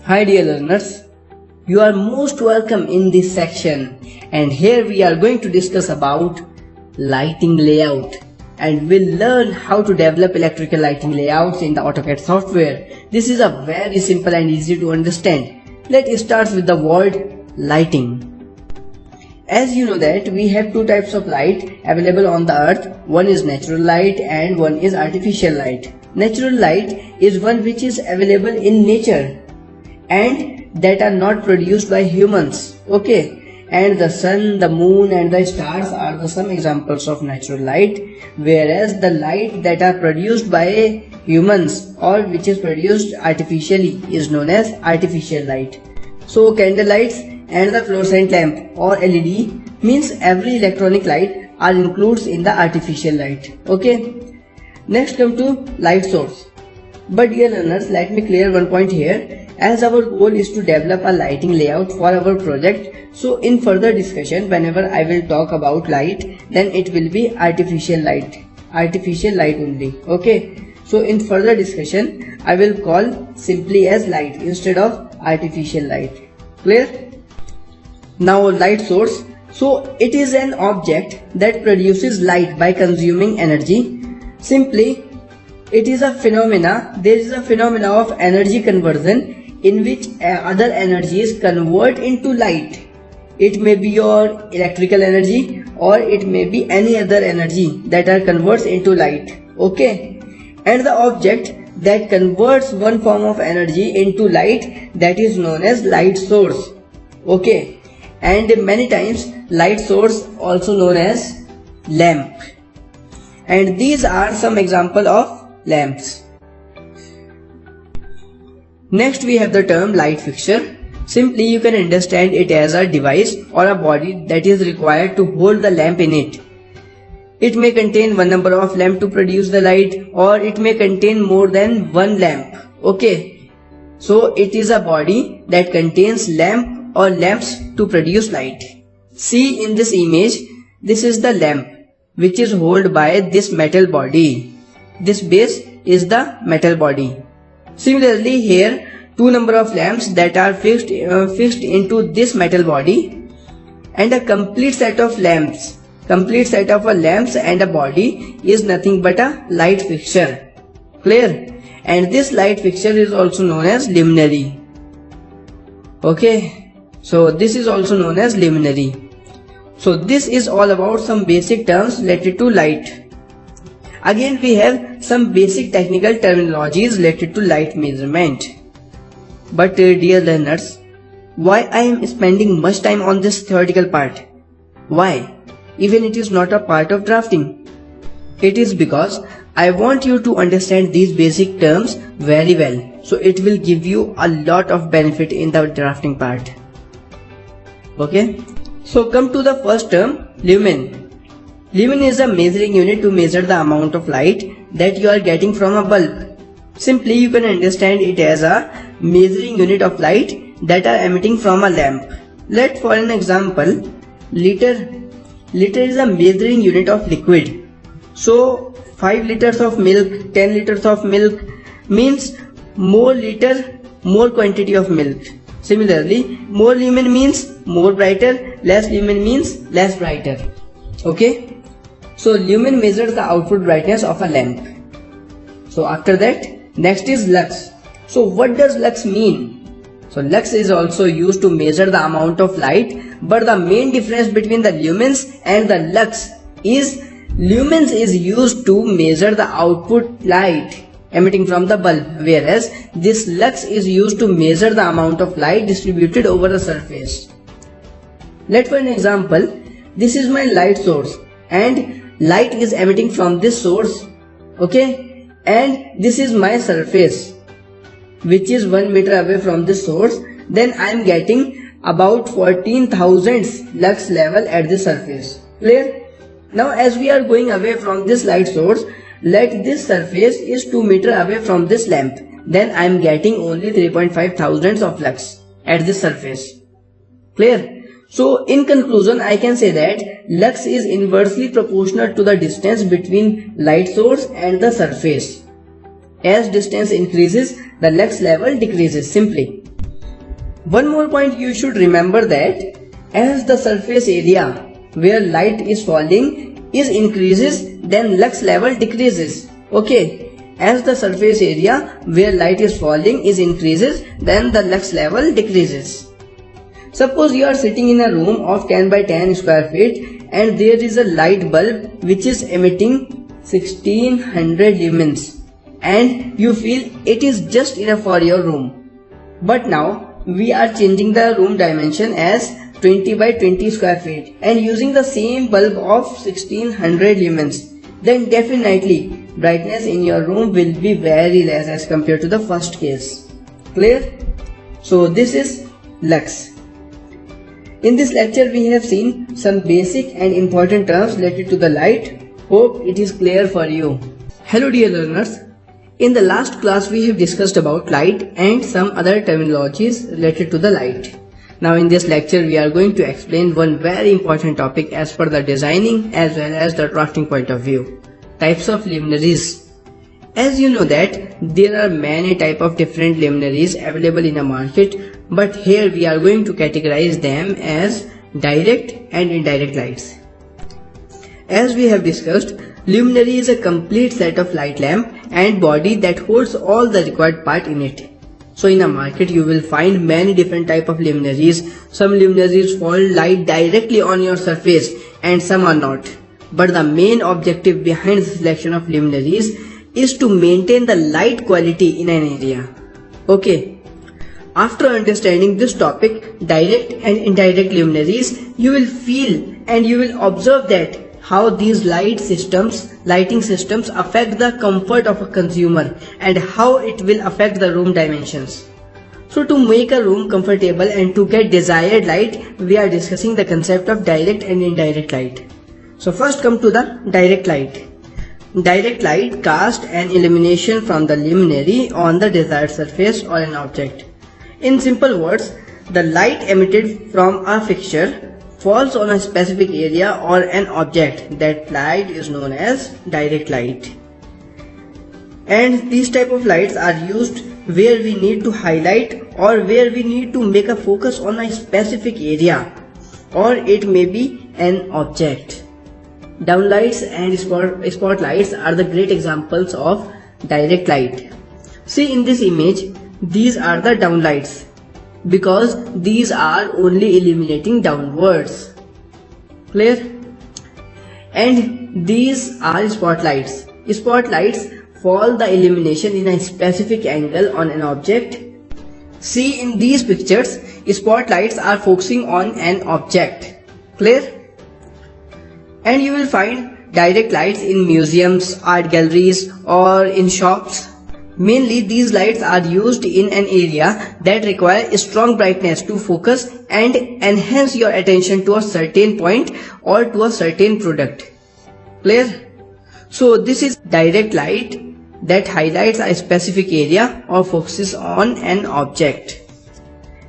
Hi dear learners, you are most welcome in this section, and here we are going to discuss about lighting layout, and we'll learn how to develop electrical lighting layouts in the AutoCAD software. This is a very simple and easy to understand. Let's start with the word lighting. As you know that we have two types of light available on the earth. One is natural light and one is artificial light. Natural light is one which is available in nature and that are not produced by humans. Okay, and the sun, the moon and the stars are the some examples of natural light, whereas the light that are produced by humans or which is produced artificially is known as artificial light. So candle lights and the fluorescent lamp or LED means every electronic light are included in the artificial light. Okay, next come to light source. But dear learners, let me clear one point here. As our goal is to develop a lighting layout for our project, so in further discussion whenever I will talk about light, then it will be artificial light only. Okay, so in further discussion I will call simply as light instead of artificial light. Clear? Now light source. So it is an object that produces light by consuming energy. Simply it is a phenomena. There is a phenomena of energy conversion in which other energies convert into light. It may be your electrical energy or it may be any other energy that are converts into light. Okay, and the object that converts one form of energy into light, that is known as light source. Okay, and many times light source also known as lamp, and these are some example of lamps. Next we have the term light fixture. Simply you can understand it as a device or a body that is required to hold the lamp in it. It may contain one number of lamp to produce the light, or it may contain more than one lamp. Okay, so it is a body that contains lamp or lamps to produce light. See in this image, this is the lamp which is held by this metal body. This base is the metal body. Similarly here two number of lamps that are fixed into this metal body, and a complete set of lamps and a body is nothing but a light fixture. Clear? And this light fixture is also known as luminary. Okay, so this is also known as luminary. So this is all about some basic terms related to light. Again we have some basic technical terminologies related to light measurement. But dear learners, why I am spending much time on this theoretical part? Why? Even it is not a part of drafting. It is because I want you to understand these basic terms very well, so it will give you a lot of benefit in the drafting part. Okay, so come to the first term, lumen. Lumen is a measuring unit to measure the amount of light that you are getting from a bulb. Simply you can understand it as a measuring unit of light that are emitting from a lamp. Let for an example, liter is a measuring unit of liquid. So 5 liters of milk, 10 liters of milk means more liter, more quantity of milk. Similarly, more lumen means more brighter, less lumen means less brighter. Okay, so lumen measures the output brightness of a lamp. So after that, next is lux. So what does lux mean? So lux is also used to measure the amount of light, but the main difference between the lumens and the lux is lumens is used to measure the output light emitting from the bulb, whereas this lux is used to measure the amount of light distributed over the surface. Let for an example, this is my light source and light is emitting from this source. Okay, and this is my surface which is 1 meter away from this source. Then I am getting about 14,000 lux level at the surface. Clear? Now as we are going away from this light source, let this surface is 2 meter away from this lamp, then I am getting only 3.5 thousands of lux at this surface. Clear? So in conclusion I can say that lux is inversely proportional to the distance between light source and the surface. As distance increases, the lux level decreases simply. One more point you should remember that as the surface area where light is falling is increases, then lux level decreases. Okay, as the surface area where light is falling is increases, then the lux level decreases. Suppose you are sitting in a room of 10 by 10 square feet and there is a light bulb which is emitting 1600 lumens and you feel it is just enough for your room. But now we are changing the room dimension as 20 by 20 square feet and using the same bulb of 1600 lumens, then definitely brightness in your room will be very less as compared to the first case. Clear? So this is lux. In this lecture we have seen some basic and important terms related to the light. Hope it is clear for you. Hello dear learners. In the last class we have discussed about light and some other terminologies related to the light. Now in this lecture we are going to explain one very important topic as per the designing as well as the drafting point of view. Types of luminaries. As you know that there are many type of different luminaries available in the market, but here we are going to categorize them as direct and indirect lights. As we have discussed, luminary is a complete set of light lamp and body that holds all the required part in it. So in a market you will find many different type of luminaries. Some luminaries fall light directly on your surface and some are not. But the main objective behind the selection of luminaries is to maintain the light quality in an area. Okay. After understanding this topic, direct and indirect luminaries, you will feel and you will observe that how these lighting systems affect the comfort of a consumer and how it will affect the room dimensions. So to make a room comfortable and to get desired light, we are discussing the concept of direct and indirect light. So first come to the direct light. Direct light casts an illumination from the luminary on the desired surface or an object. In simple words, the light emitted from a fixture falls on a specific area or an object. That light is known as direct light. And these type of lights are used where we need to highlight or where we need to make a focus on a specific area, or it may be an object. Downlights and spotlights are the great examples of direct light. See in this image, these are the downlights because these are only illuminating downwards. Clear? And these are spotlights. Spotlights fall the illumination in a specific angle on an object. See in these pictures, spotlights are focusing on an object. Clear? And you will find direct lights in museums, art galleries or in shops. Mainly these lights are used in an area that requires strong brightness to focus and enhance your attention to a certain point or to a certain product. Clear? So this is direct light that highlights a specific area or focuses on an object.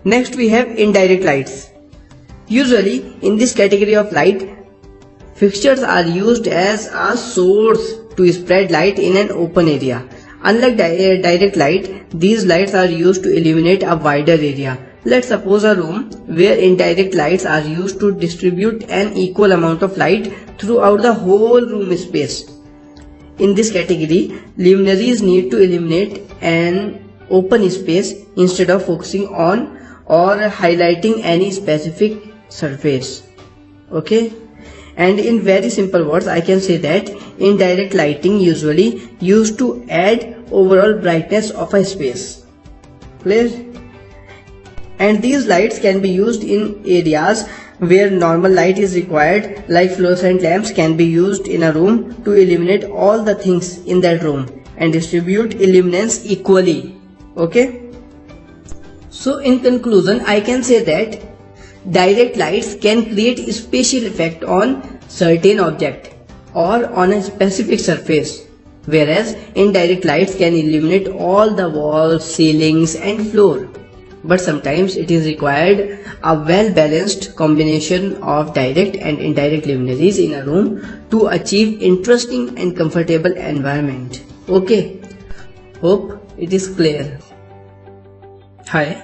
Next we have indirect lights. Usually in this category of light, fixtures are used as a source to spread light in an open area. Unlike direct light, these lights are used to illuminate a wider area. Let's suppose a room where indirect lights are used to distribute an equal amount of light throughout the whole room space. In this category, luminaries need to illuminate an open space instead of focusing on or highlighting any specific surface. Okay? And in very simple words, I can say that indirect lighting usually used to add overall brightness of a space. Clear? And these lights can be used in areas where normal light is required, like fluorescent lamps can be used in a room to illuminate all the things in that room and distribute illuminance equally. Okay? So in conclusion, I can say that direct lights can create a spatial effect on certain object or on a specific surface, whereas indirect lights can illuminate all the walls, ceilings and floor. But sometimes it is required a well-balanced combination of direct and indirect luminaries in a room to achieve interesting and comfortable environment. Okay, hope it is clear. Hi.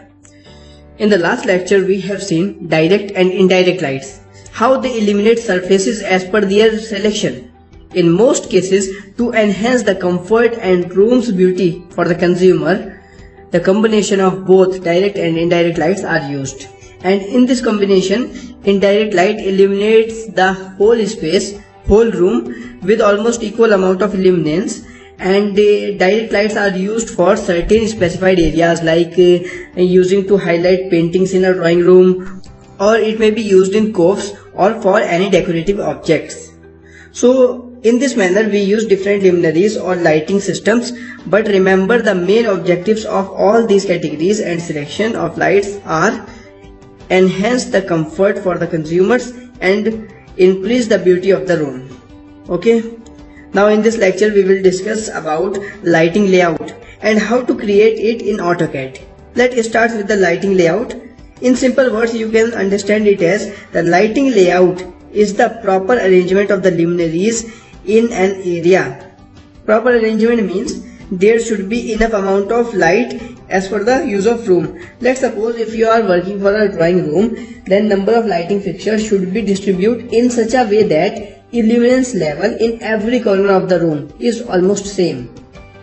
In the last lecture we have seen direct and indirect lights, how they illuminate surfaces as per their selection. In most cases, to enhance the comfort and room's beauty for the consumer, the combination of both direct and indirect lights are used. And in this combination, indirect light illuminates the whole space, whole room with almost equal amount of illuminance, and the direct lights are used for certain specified areas like using to highlight paintings in a drawing room, or it may be used in coves or for any decorative objects. So in this manner we use different luminaries or lighting systems, but remember the main objectives of all these categories and selection of lights are enhance the comfort for the consumers and increase the beauty of the room. Okay, now in this lecture we will discuss about lighting layout and how to create it in AutoCAD. Let's start with the lighting layout. In simple words, you can understand it as the lighting layout is the proper arrangement of the luminaries in an area. Proper arrangement means there should be enough amount of light as per the use of room. Let's suppose if you are working for a drawing room, then number of lighting fixtures should be distributed in such a way that illuminance level in every corner of the room is almost same.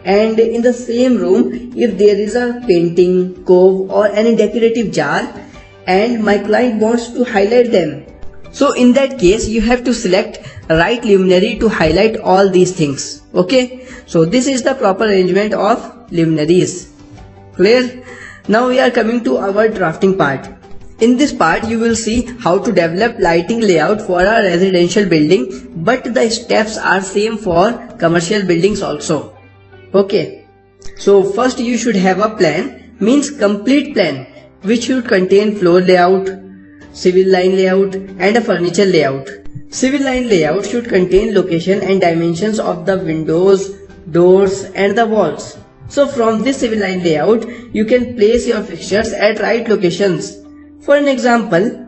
And in the same room, if there is a painting, cove or any decorative jar and my client wants to highlight them, so in that case you have to select right luminary to highlight all these things. Okay, so this is the proper arrangement of luminaries. Clear? Now we are coming to our drafting part. In this part you will see how to develop lighting layout for a residential building, but the steps are same for commercial buildings also. Okay, so first you should have a plan, means complete plan, which should contain floor layout, civil line layout and a furniture layout. Civil line layout should contain location and dimensions of the windows, doors and the walls. So from this civil line layout, you can place your fixtures at right locations. For an example,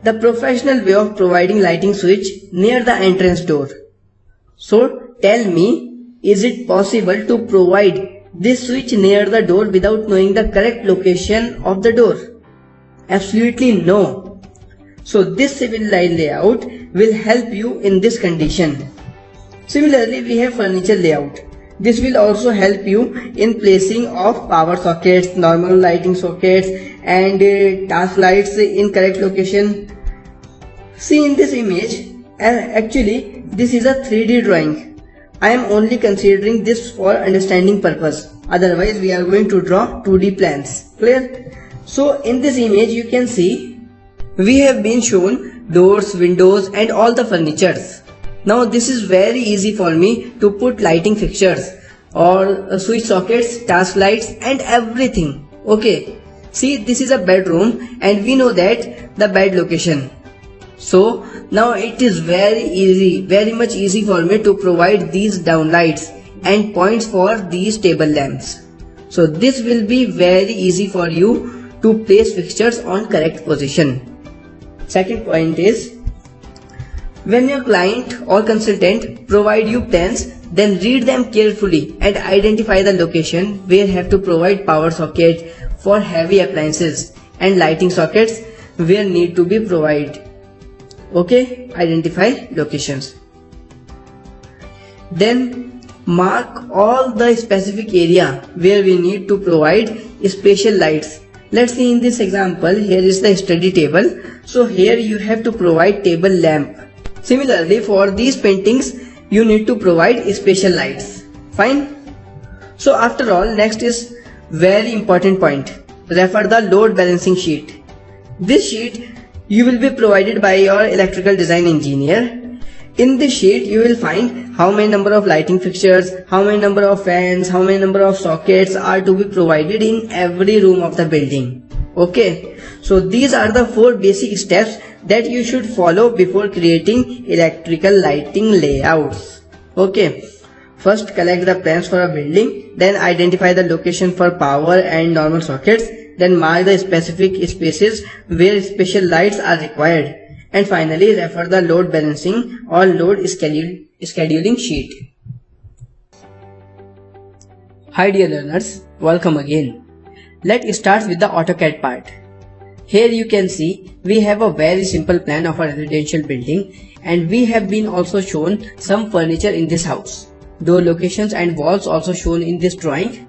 the professional way of providing lighting switch near the entrance door. So tell me, is it possible to provide this switch near the door without knowing the correct location of the door? Absolutely no. So this civil line layout will help you in this condition. Similarly, we have furniture layout. This will also help you in placing of power sockets, normal lighting sockets and task lights in correct location. See in this image, actually this is a 3D drawing. I am only considering this for understanding purpose. Otherwise we are going to draw 2D plans. Clear? So in this image you can see we have been shown doors, windows and all the furnitures. Now this is very easy for me to put lighting fixtures or switch sockets, task lights and everything. Okay, see this is a bedroom and we know that the bed location. So now it is very easy, very much easy for me to provide these downlights and points for these table lamps. So this will be very easy for you to place fixtures on correct position. Second point is, when your client or consultant provide you plans, then read them carefully and identify the location where have to provide power socket for heavy appliances and lighting sockets where need to be provided. Okay, identify locations. Then mark all the specific area where we need to provide special lights. Let's see in this example, here is the study table. So here you have to provide table lamp. Similarly, for these paintings, you need to provide special lights. Fine. So after all, next is very important point. Refer the load balancing sheet. This sheet you will be provided by your electrical design engineer. In this sheet you will find how many number of lighting fixtures, how many number of fans, how many number of sockets are to be provided in every room of the building. Okay, so these are the 4 basic steps that you should follow before creating electrical lighting layouts. Okay, first collect the plans for a building, then identify the location for power and normal sockets, then mark the specific spaces where special lights are required, and finally refer the load balancing or load scheduling sheet. Hi dear learners, welcome again. Let's start with the AutoCAD part. Here you can see we have a very simple plan of a residential building, and we have been also shown some furniture in this house. Door locations and walls also shown in this drawing.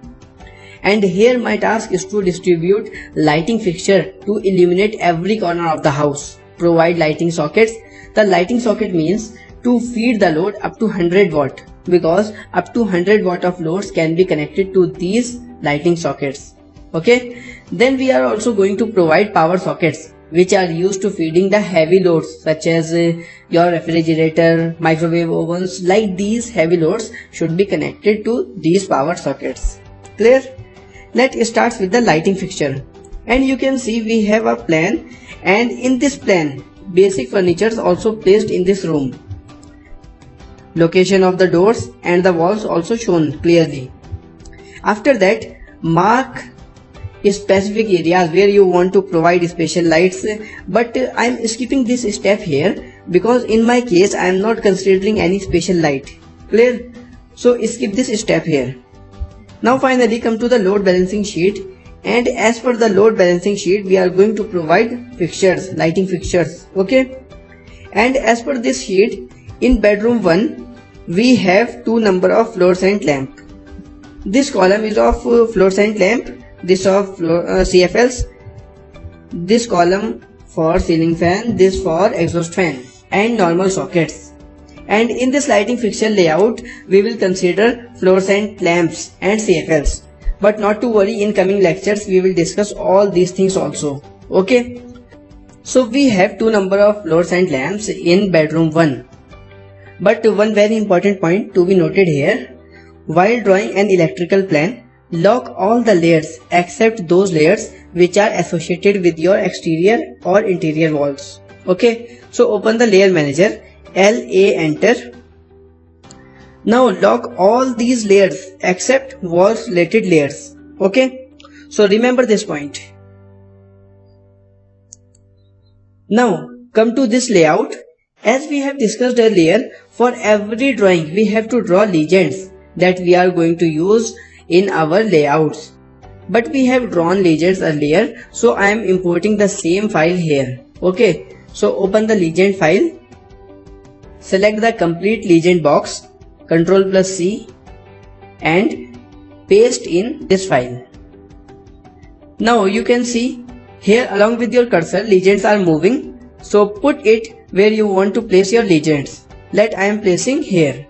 And here my task is to distribute lighting fixture to illuminate every corner of the house. Provide lighting sockets. The lighting socket means to feed the load up to 100 watt, because up to 100 watt of loads can be connected to these lighting sockets. Okay. Then we are also going to provide power sockets, which are used to feeding the heavy loads such as your refrigerator, microwave ovens. Like these heavy loads should be connected to these power sockets. Clear? Let's start with the lighting fixture. And you can see we have a plan, and in this plan basic furniture is also placed in this room. Location of the doors and the walls also shown clearly. After that, mark specific areas where you want to provide special lights, but I am skipping this step here because in my case I am not considering any special light. Clear? So skip this step here. Now finally come to the load balancing sheet, and as per the load balancing sheet we are going to provide fixtures, lighting fixtures. Okay. And as per this sheet, in bedroom 1 we have 2 number of fluorescent lamp. This column is of fluorescent lamp, this of CFLs, this column for ceiling fan, this for exhaust fan, and normal sockets. And in this lighting fixture layout we will consider fluorescent lamps and CFLs. But not to worry, in coming lectures we will discuss all these things also. Okay. So we have 2 number of fluorescent lamps in bedroom 1. But one very important point to be noted here: while drawing an electrical plan, lock all the layers except those layers which are associated with your exterior or interior walls. Okay, so open the layer manager, LA, enter. Now lock all these layers except walls related layers. Okay, so remember this point. Now come to this layout. As we have discussed earlier, for every drawing we have to draw legends that we are going to use in our layouts. But we have drawn legends earlier, so I am importing the same file here. Okay, so open the legend file, select the complete legend box, Ctrl+C, and paste in this file. Now you can see here along with your cursor legends are moving, so put it where you want to place your legends. Let I am placing here.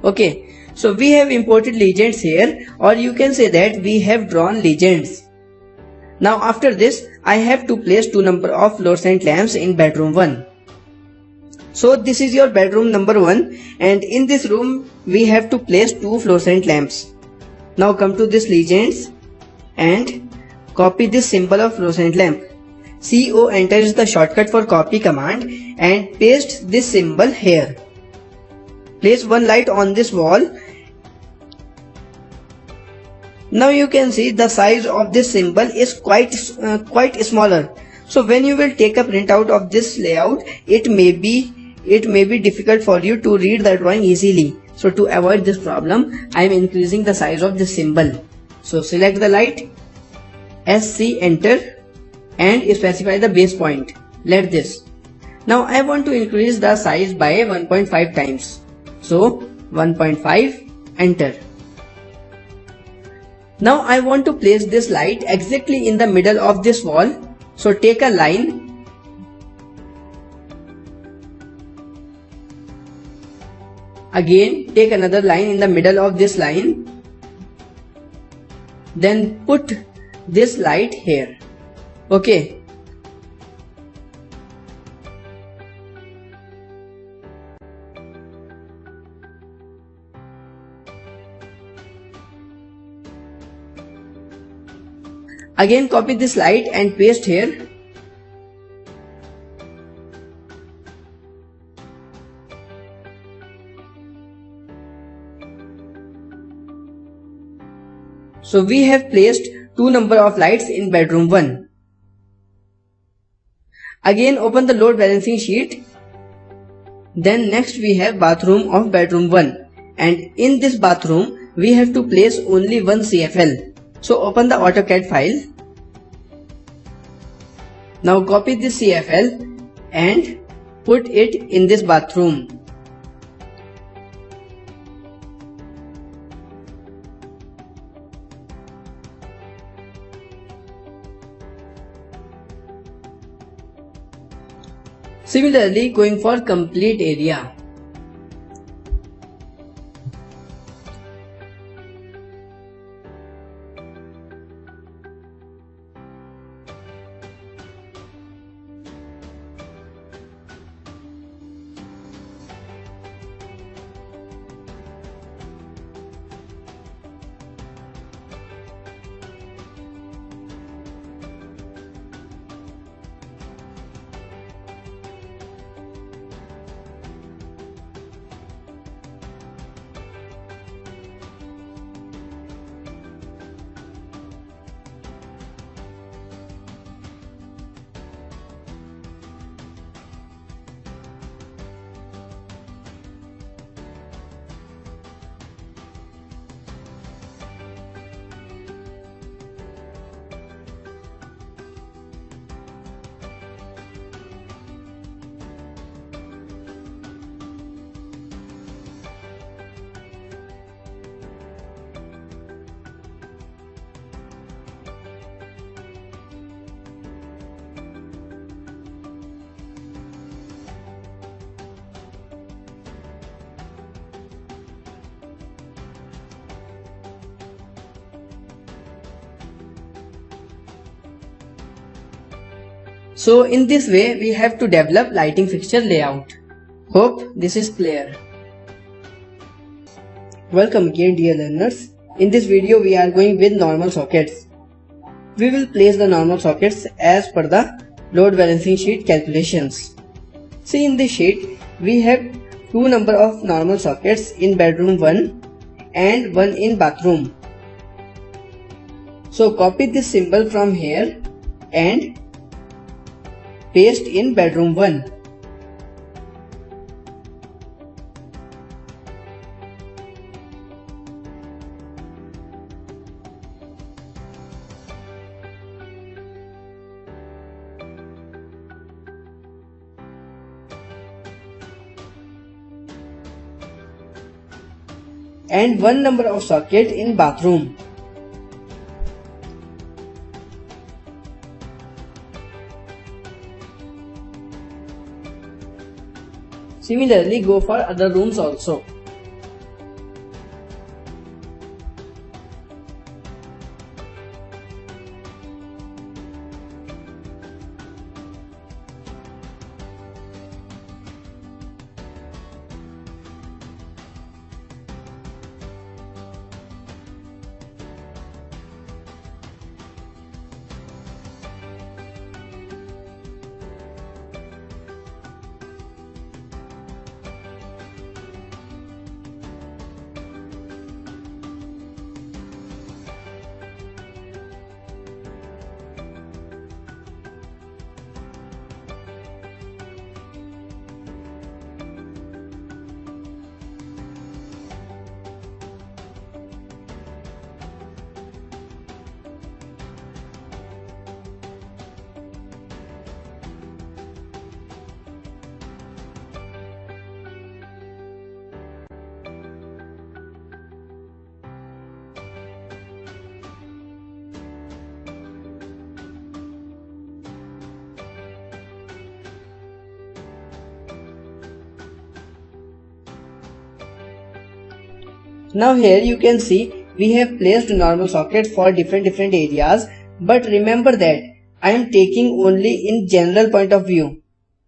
Okay. So we have imported legends here, or you can say that we have drawn legends. Now after this I have to place 2 number of fluorescent lamps in bedroom 1. So this is your bedroom number 1, and in this room we have to place 2 fluorescent lamps. Now come to this legends and copy this symbol of fluorescent lamp. CO enter is the shortcut for copy command, and paste this symbol here. Place one light on this wall. Now you can see the size of this symbol is quite smaller. So when you will take a printout of this layout, it may be difficult for you to read the drawing easily. So to avoid this problem, I am increasing the size of this symbol. So select the light, SC, enter, and specify the base point. Let this. Now I want to increase the size by 1.5 times. So 1.5, enter. Now I want to place this light exactly in the middle of this wall. So take a line, again take another line in the middle of this line, then put this light here. Okay. Again copy this light and paste here. So we have placed 2 number of lights in bedroom 1. Again open the load balancing sheet. Then next we have bathroom of bedroom 1, and in this bathroom we have to place only one CFL. So open the AutoCAD file. Now copy this CFL and put it in this bathroom. Similarly, going for complete area. So in this way we have to develop lighting fixture layout. Hope this is clear. Welcome again dear learners. In this video we are going with normal sockets. We will place the normal sockets as per the load balancing sheet calculations. See in this sheet we have two number of normal sockets in bedroom 1 and one in bathroom. So copy this symbol from here and paste in bedroom 1. And one number of socket in bathroom. Similarly, go for other rooms also. Now here you can see we have placed normal socket for different areas, but remember that I am taking only in general point of view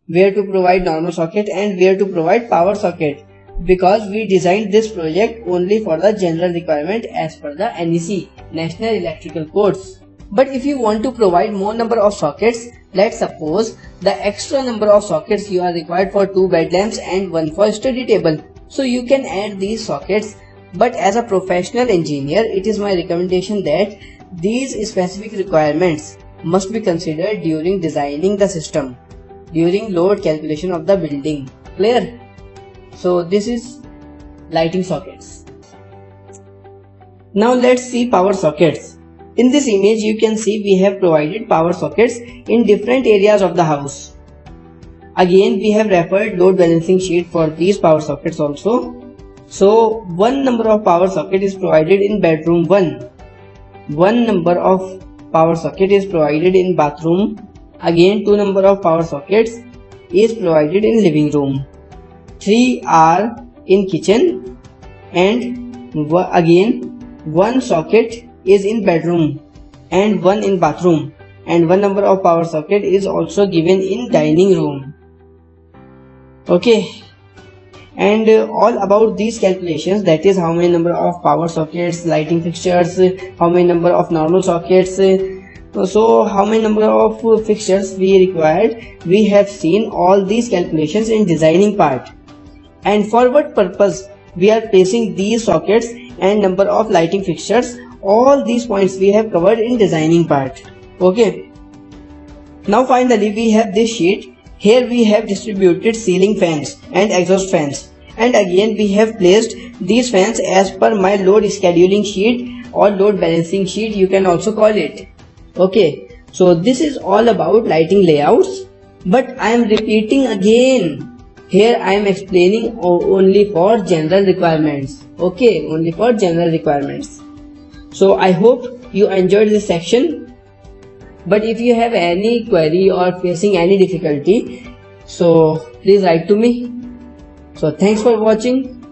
where to provide normal socket and where to provide power socket, because we designed this project only for the general requirement as per the NEC National Electrical Codes. But if you want to provide more number of sockets, let's suppose the extra number of sockets you are required for 2 bed lamps and 1 for study table, so you can add these sockets. But as a professional engineer, it is my recommendation that these specific requirements must be considered during designing the system, during load calculation of the building. Clear? So this is lighting sockets. Now let's see power sockets. In this image you can see we have provided power sockets in different areas of the house. Again we have referred load balancing sheet for these power sockets also. So one number of power socket is provided in bedroom 1. One number of power socket is provided in bathroom. Again 2 number of power sockets is provided in living room. 3 are in kitchen, and again 1 socket is in bedroom and 1 in bathroom, and 1 number of power socket is also given in dining room. Okay, and all about these calculations, that is how many number of power sockets, lighting fixtures, how many number of normal sockets, so how many number of fixtures we required, we have seen all these calculations in designing part. And for what purpose we are placing these sockets and number of lighting fixtures, all these points we have covered in designing part. Okay, now finally we have this sheet. Here we have distributed ceiling fans and exhaust fans, and again we have placed these fans as per my load scheduling sheet or load balancing sheet, you can also call it. Okay, so this is all about lighting layouts, but I am repeating again. Here I am explaining only for general requirements. Okay, only for general requirements. So I hope you enjoyed this section. But if you have any query or facing any difficulty, so please write to me. So thanks for watching.